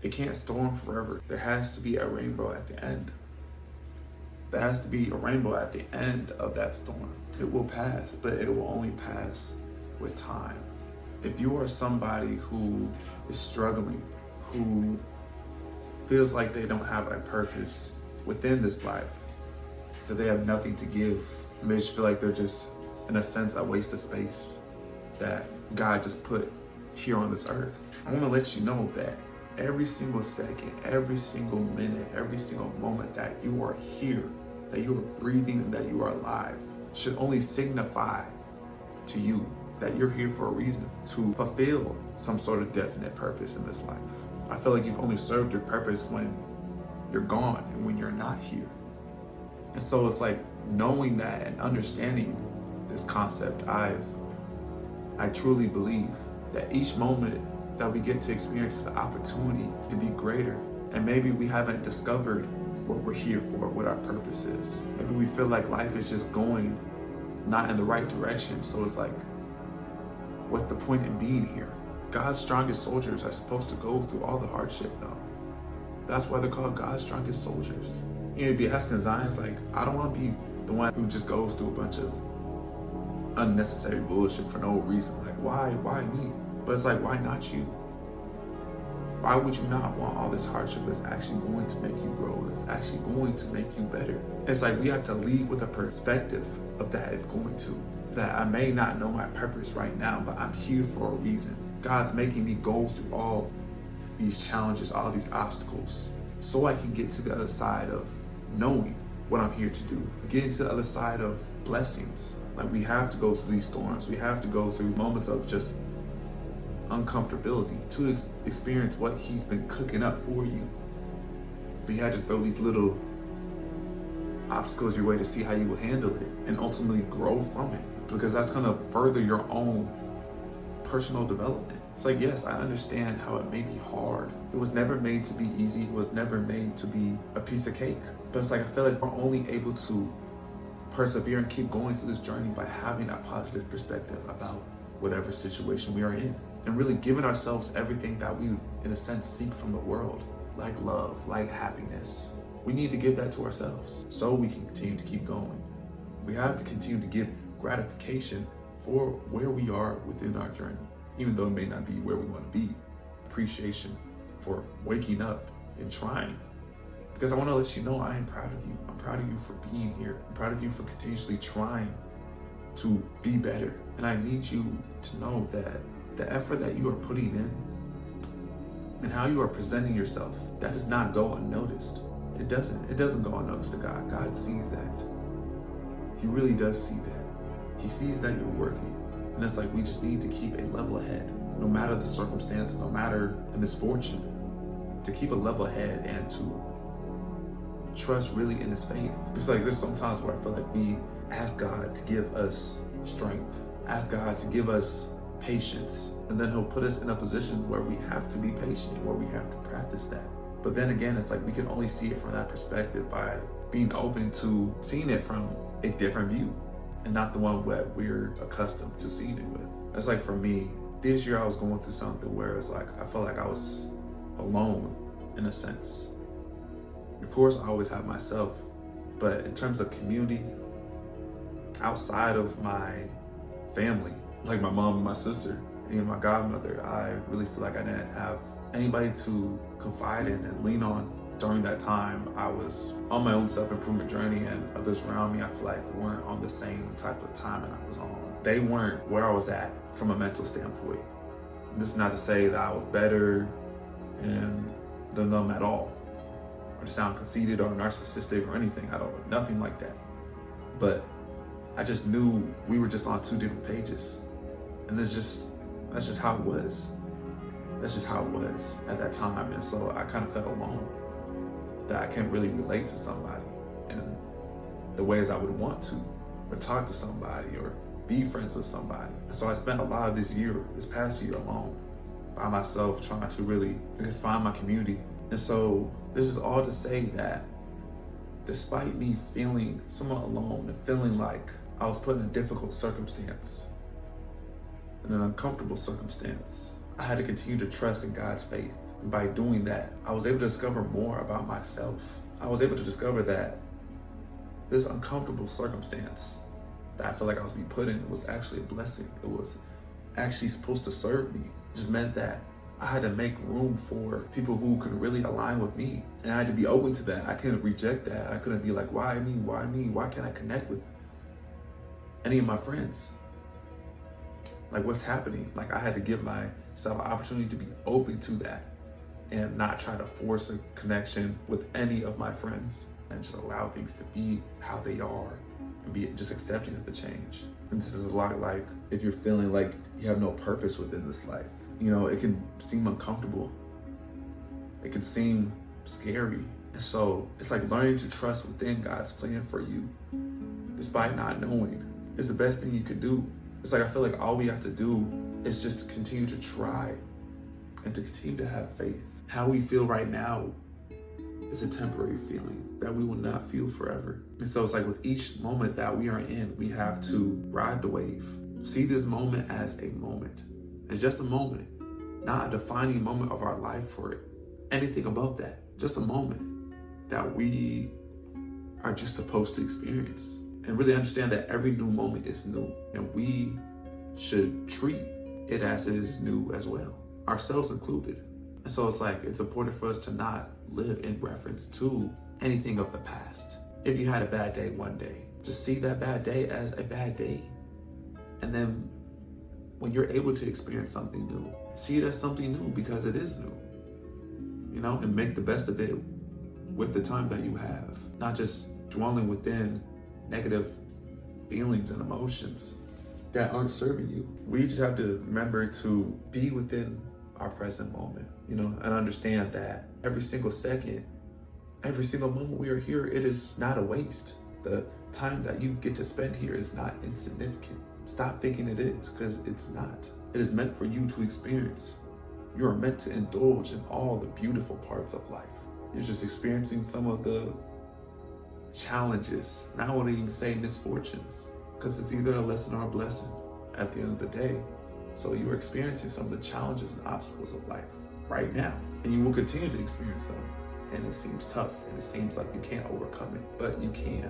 It can't storm forever. There has to be a rainbow at the end. There has to be a rainbow at the end of that storm. It will pass, but it will only pass with time. If you are somebody who is struggling, who feels like they don't have a purpose within this life, that they have nothing to give, and they just feel like they're just, in a sense, a waste of space that God just put here on this earth, I want to let you know that every single second, every single minute, every single moment that you are here, that you are breathing, and that you are alive, should only signify to you that you're here for a reason, to fulfill some sort of definite purpose in this life. I feel like you've only served your purpose when you're gone and when you're not here. And so it's like knowing that and understanding this concept, I truly believe that each moment that we get to experience is an opportunity to be greater. And maybe we haven't discovered what we're here for, what our purpose is. Maybe we feel like life is just going not in the right direction. So it's like, what's the point in being here? God's strongest soldiers are supposed to go through all the hardship though. That's why they're called God's strongest soldiers. You'd be asking Zion's like, I don't want to be the one who just goes through a bunch of unnecessary bullshit for no reason. Like, why me? But it's like, why not you? Why would you not want all this hardship that's actually going to make you grow, that's actually going to make you better? It's like we have to lead with a perspective of that it's going to. That I may not know my purpose right now, but I'm here for a reason. God's making me go through all these challenges, all these obstacles, so I can get to the other side of knowing what I'm here to do. Getting to the other side of blessings. Like, we have to go through these storms. We have to go through moments of just uncomfortability to experience what he's been cooking up for you. But you had to throw these little obstacles your way to see how you will handle it and ultimately grow from it, because that's going to further your own personal development. It's like, yes, I understand how it may be hard. It was never made to be easy. It was never made to be a piece of cake. But it's like, I feel like we're only able to persevere and keep going through this journey by having a positive perspective about whatever situation we are in, and really giving ourselves everything that we, in a sense, seek from the world, like love, like happiness. We need to give that to ourselves so we can continue to keep going. We have to continue to give gratification for where we are within our journey, even though it may not be where we want to be. Appreciation for waking up and trying. Because I want to let you know I am proud of you. I'm proud of you for being here. I'm proud of you for continuously trying to be better. And I need you to know that the effort that you are putting in and how you are presenting yourself, that does not go unnoticed. It doesn't go unnoticed to God. God sees that. He really does see that. He sees that you're working. And it's like, we just need to keep a level head, no matter the circumstance, no matter the misfortune, to keep a level head and to trust really in his faith. It's like, there's sometimes where I feel like we ask God to give us strength, ask God to give us patience, and then he'll put us in a position where we have to be patient, where we have to practice that. But then again, it's like we can only see it from that perspective by being open to seeing it from a different view and not the one that we're accustomed to seeing it with. It's like, for me, this year I was going through something where it's like I felt like I was alone in a sense. Of course, I always have myself, but in terms of community, outside of my family, like my mom and my sister, and even my godmother, I really feel like I didn't have anybody to confide in and lean on. During that time, I was on my own self-improvement journey, and others around me, I feel like, weren't on the same type of time that I was on. They weren't where I was at from a mental standpoint. This is not to say that I was better than them at all, or to sound conceited or narcissistic or anything. I don't, nothing like that. But I just knew we were just on two different pages. And that's just how it was. That's just how it was at that time. And so I kind of felt alone, that I can't really relate to somebody in the ways I would want to, or talk to somebody, or be friends with somebody. And so I spent a lot of this past year alone, by myself, trying to really, find my community. And so this is all to say that despite me feeling somewhat alone and feeling like I was put in a difficult circumstance, in an uncomfortable circumstance, I had to continue to trust in God's faith. And by doing that, I was able to discover more about myself. I was able to discover that this uncomfortable circumstance that I feel like I was being put in was actually a blessing. It was actually supposed to serve me. It just meant that I had to make room for people who could really align with me. And I had to be open to that. I couldn't reject that. I couldn't be like, why me? Why me? Why can't I connect with any of my friends? Like, what's happening? Like, I had to give myself an opportunity to be open to that and not try to force a connection with any of my friends, and just allow things to be how they are and be just accepting of the change. And this is a lot like if you're feeling like you have no purpose within this life. You know, it can seem uncomfortable. It can seem scary. And so it's like learning to trust within God's plan for you, despite not knowing, is the best thing you can do. It's like I feel like all we have to do is just continue to try and to continue to have faith. How we feel right now is a temporary feeling that we will not feel forever. And so it's like with each moment that we are in, we have to ride the wave. See this moment as a moment. It's just a moment, not a defining moment of our life or anything above that. Just a moment that we are just supposed to experience. And really understand that every new moment is new. And we should treat it as it is new as well, ourselves included. And so it's like, it's important for us to not live in reference to anything of the past. If you had a bad day one day, just see that bad day as a bad day. And then when you're able to experience something new, see it as something new because it is new, you know, and make the best of it with the time that you have, not just dwelling within negative feelings and emotions that aren't serving you. We just have to remember to be within our present moment, you know, and understand that every single second, every single moment we are here, it is not a waste. The time that you get to spend here is not insignificant. Stop thinking it is, because it's not. It is meant for you to experience. You are meant to indulge in all the beautiful parts of life. You're just experiencing some of the challenges, and I wouldn't even say misfortunes, because it's either a lesson or a blessing at the end of the day. So you're experiencing some of the challenges and obstacles of life right now, and you will continue to experience them. And it seems tough, and it seems like you can't overcome it, but you can,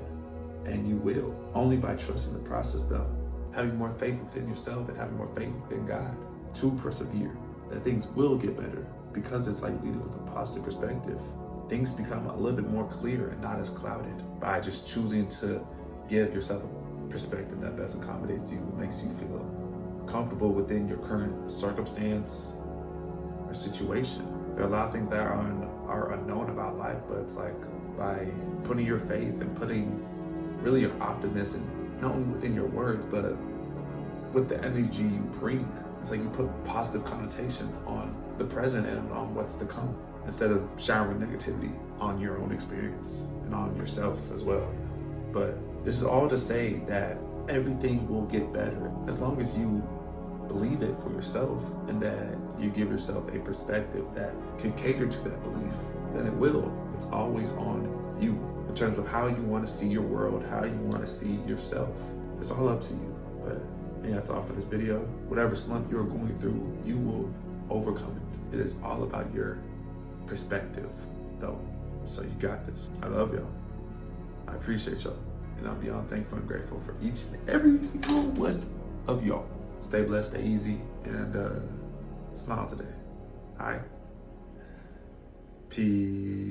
and you will, only by trusting the process though. Having more faith within yourself and having more faith within God to persevere, that things will get better, because it's like leading with a positive perspective. Things become a little bit more clear and not as clouded by just choosing to give yourself a perspective that best accommodates you, makes you feel comfortable within your current circumstance or situation. There are a lot of things that are unknown about life, but it's like by putting your faith and putting really your optimism, not only within your words, but with the energy you bring, it's like you put positive connotations on the present and on what's to come, instead of showering negativity on your own experience and on yourself as well. But this is all to say that everything will get better as long as you believe it for yourself, and that you give yourself a perspective that can cater to that belief. Then it will. It's always on you in terms of how you want to see your world, how you want to see yourself. It's all up to you. But yeah, that's all for this video. Whatever slump you're going through, you will overcome it. It is all about your perspective though. So you got this. I love y'all. I appreciate y'all. And I'm beyond thankful and grateful for each and every single one of y'all. Stay blessed, stay easy, and smile today. All right? Peace.